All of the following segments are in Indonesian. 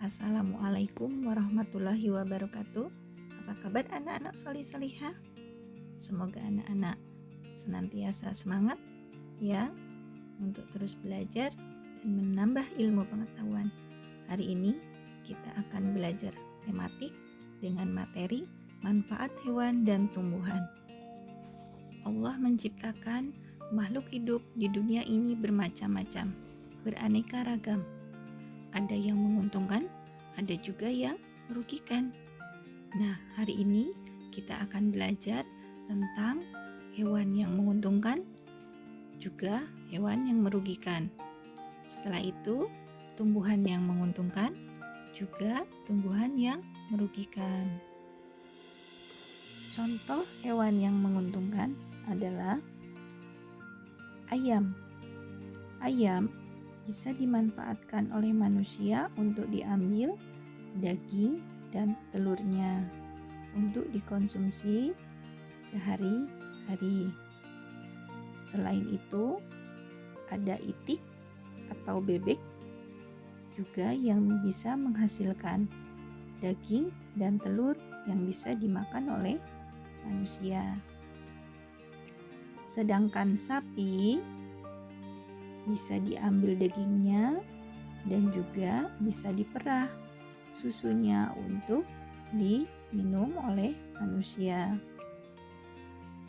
Assalamualaikum warahmatullahi wabarakatuh. Apa kabar anak-anak solih-solihah? Semoga anak-anak senantiasa semangat ya untuk terus belajar dan menambah ilmu pengetahuan. Hari ini kita akan belajar tematik dengan materi manfaat hewan dan tumbuhan. Allah menciptakan makhluk hidup di dunia ini bermacam-macam, beraneka ragam. Ada yang menguntungkan, ada juga yang merugikan. Nah, hari ini kita akan belajar tentang hewan yang menguntungkan, juga hewan yang merugikan. Setelah itu, tumbuhan yang menguntungkan, juga tumbuhan yang merugikan. Contoh hewan yang menguntungkan adalah ayam. Ayam bisa dimanfaatkan oleh manusia untuk diambil daging dan telurnya untuk dikonsumsi sehari-hari. Selain itu, ada itik atau bebek juga yang bisa menghasilkan daging dan telur yang bisa dimakan oleh manusia. Sedangkan sapi bisa diambil dagingnya dan juga bisa diperah susunya untuk diminum oleh manusia.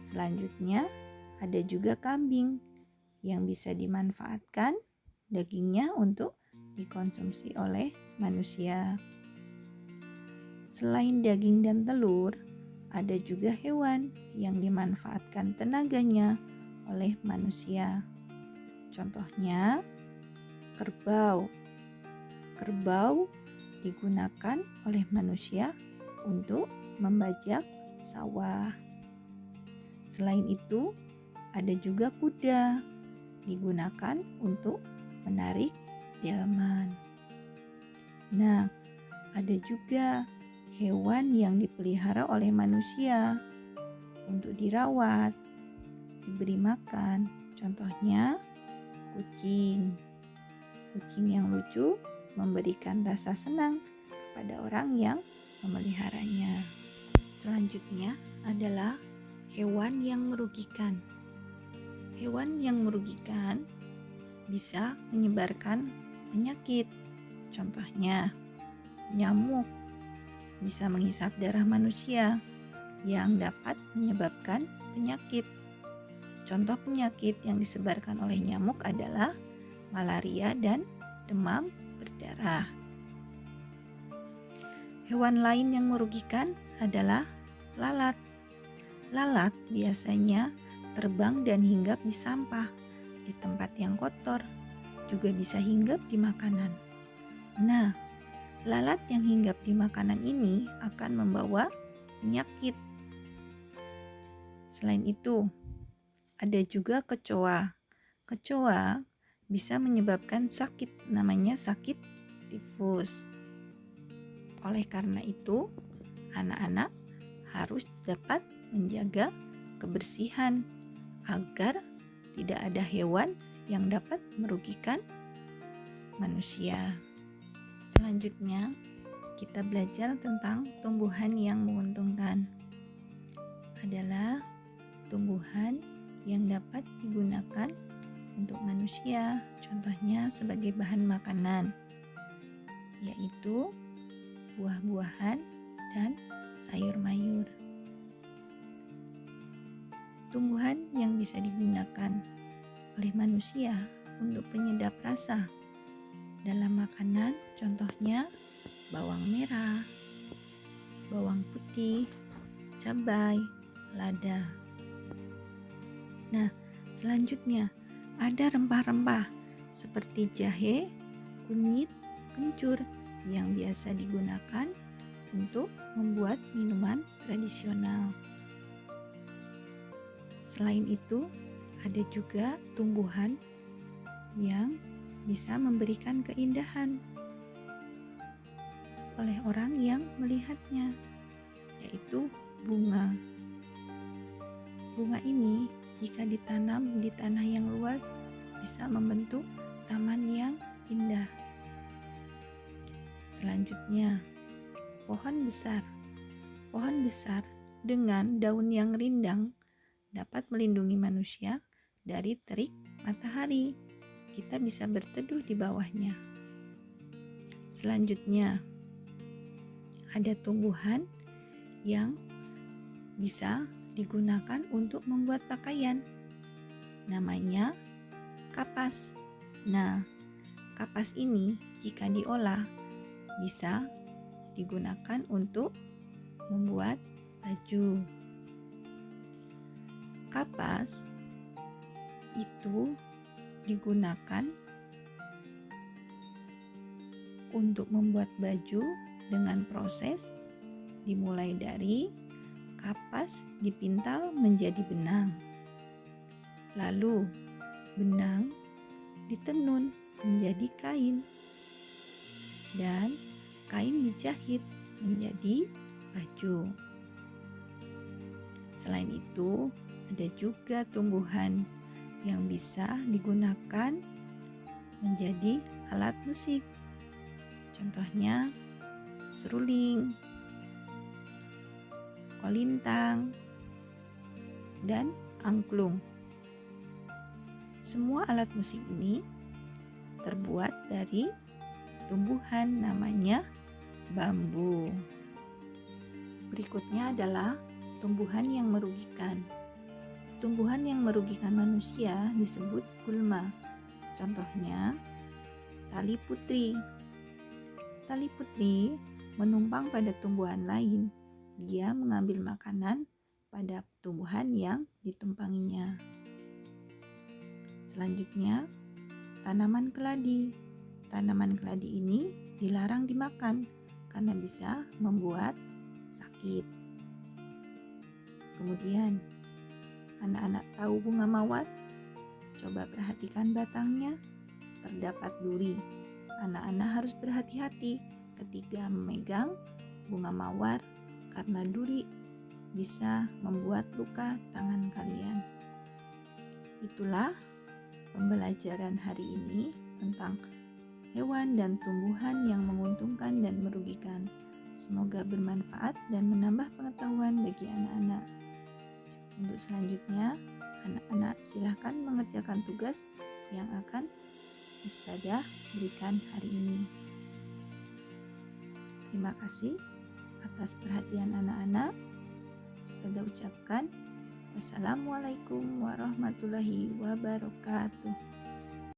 Selanjutnya ada juga kambing yang bisa dimanfaatkan dagingnya untuk dikonsumsi oleh manusia. Selain daging dan telur, ada juga hewan yang dimanfaatkan tenaganya oleh manusia. Contohnya kerbau. Kerbau digunakan oleh manusia untuk membajak sawah. Selain itu, ada juga kuda digunakan untuk menarik delman. Nah, ada juga hewan yang dipelihara oleh manusia untuk dirawat, diberi makan. Contohnya kucing. Kucing yang lucu memberikan rasa senang kepada orang yang memeliharanya. Selanjutnya adalah hewan yang merugikan. Hewan yang merugikan bisa menyebarkan penyakit. Contohnya, nyamuk bisa menghisap darah manusia yang dapat menyebabkan penyakit. Contoh penyakit yang disebarkan oleh nyamuk adalah malaria dan demam berdarah. Hewan lain yang merugikan adalah lalat. Lalat biasanya terbang dan hinggap di sampah, di tempat yang kotor, juga bisa hinggap di makanan. Nah, lalat yang hinggap di makanan ini akan membawa penyakit. Selain itu, ada juga kecoa. Kecoa bisa menyebabkan sakit, namanya sakit tifus. Oleh karena itu, anak-anak harus dapat menjaga kebersihan agar tidak ada hewan yang dapat merugikan manusia. Selanjutnya, kita belajar tentang tumbuhan yang menguntungkan. Adalah tumbuhan yang dapat digunakan untuk manusia, contohnya sebagai bahan makanan, yaitu buah-buahan dan sayur mayur. Tumbuhan yang bisa digunakan oleh manusia untuk penyedap rasa dalam makanan, contohnya bawang merah, bawang putih, cabai, lada. Nah, selanjutnya ada rempah-rempah seperti jahe, kunyit, kencur yang biasa digunakan untuk membuat minuman tradisional. Selain itu, ada juga tumbuhan yang bisa memberikan keindahan oleh orang yang melihatnya, yaitu bunga. Bunga ini jika ditanam di tanah yang luas bisa membentuk taman yang indah. Selanjutnya, pohon besar. Pohon besar dengan daun yang rindang dapat melindungi manusia dari terik matahari. Kita bisa berteduh di bawahnya. Selanjutnya, ada tumbuhan yang bisa digunakan untuk membuat pakaian. Namanya kapas. Nah, kapas ini jika diolah bisa digunakan untuk membuat baju. Kapas itu digunakan untuk membuat baju dengan proses dimulai dari kapas dipintal menjadi benang. Lalu benang ditenun menjadi kain. Dan kain dijahit menjadi baju. Selain itu, ada juga tumbuhan yang bisa digunakan menjadi alat musik. Contohnya seruling, kolintang, dan angklung. Semua alat musik ini terbuat dari tumbuhan namanya bambu. Berikutnya adalah tumbuhan yang merugikan. Tumbuhan yang merugikan manusia disebut gulma. Contohnya, tali putri. Tali putri menumpang pada tumbuhan lain. Dia mengambil makanan pada tumbuhan yang ditumpanginya. Selanjutnya, tanaman keladi. Tanaman keladi ini dilarang dimakan karena bisa membuat sakit. Kemudian, anak-anak tahu bunga mawar? Coba perhatikan batangnya, terdapat duri. Anak-anak harus berhati-hati ketika memegang bunga mawar karena duri bisa membuat luka tangan kalian. Itulah pembelajaran hari ini tentang hewan dan tumbuhan yang menguntungkan dan merugikan. Semoga bermanfaat dan menambah pengetahuan bagi anak-anak. Untuk selanjutnya, anak-anak silahkan mengerjakan tugas yang akan Ustadzah berikan hari ini. Terima kasih atas perhatian anak-anak. Ustadzah ucapkan wassalamualaikum warahmatullahi wabarakatuh.